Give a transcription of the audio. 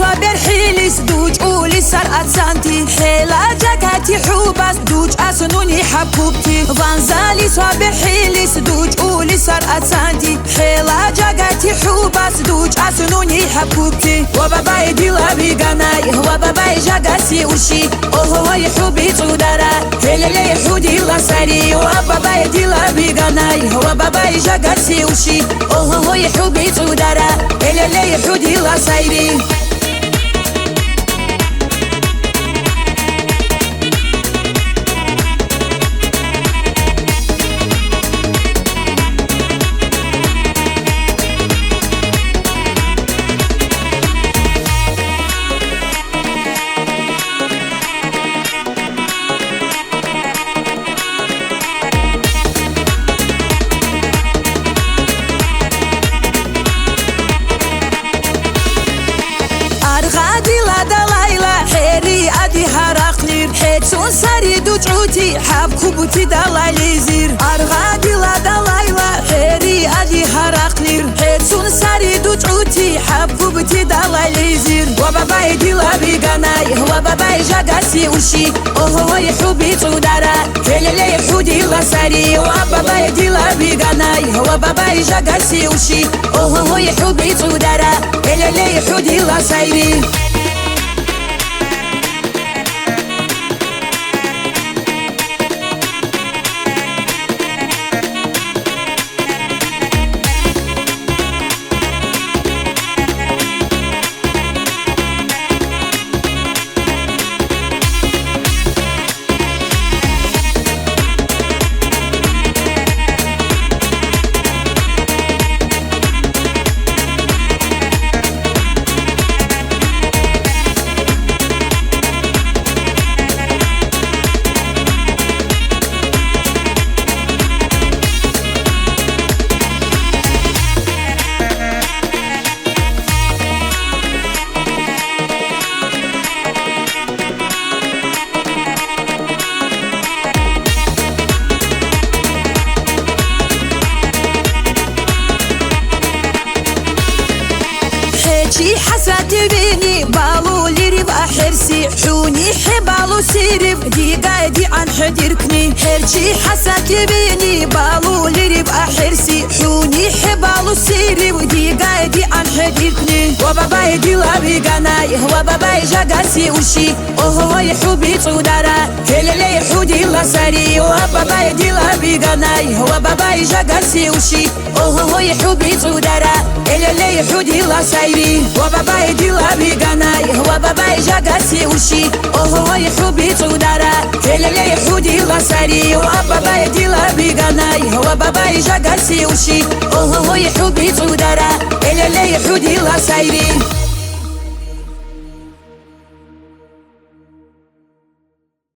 صابر حيلس دوج قولي سرقت سانتي حيلا جاكاتي حوباس دوج أسنوني حبوبتي فانزالي صابر حيلس دوج قولي سرقت سانتي حيلا جاكاتي حوباس دوج أسنوني حبوبتي وباباي ديلا بيغاناي وباباي جاكاسي وشي وهو يحبي تودارا هللي حودي لا ساري وباباي ديلا بيغاناي وباباي جاكاسي وشي وهو يحبي تودارا هللي حودي لا ساري غادي لا دلايلا حيري أدي هراقلير حيتون ساري دوجعوتي حاب كوبوتي دلايلي زير أرغادي لا دلايلا حيري أدي هراقلير حيتون ساري دوجعوتي حاب كوبوتي دلايلي زير وباباي ديلا بيغاناي وباباي جاكاسي وشي وهو يحبي تودارا هللي يحودي لا ساري وباباي ديلا بيغاناي وباباي جاكاسي وشي وهو يحبي تودارا هللي يحودي لا ساري شي حساتي بيني بالو ليري بأحرسي حوني حبالو سيري دي قايدي عن حديركني هرشي حساتي بيني بالو ليري بأحرسي حوني حبالو سيري ودي قايدي عن حديركني وباباي ديلا بيغاناي وباباي جاكاسي وشي وهو يحبي تودارا هللي يحودي لا ساري وباباي ديلا بيغاناي وباباي جاكاسي وشي وهو يحبي تودارا هللي يحودي لا ساري وباباي ديلا بيغاناي وباباي جاكاسي وشي وهو يحبي تودارا هللي يحودي لا ساري وباباي ديلا بيغاناي وباباي جاكاسي وشي وهو يحبي تودارا هللي يحودي لا ساري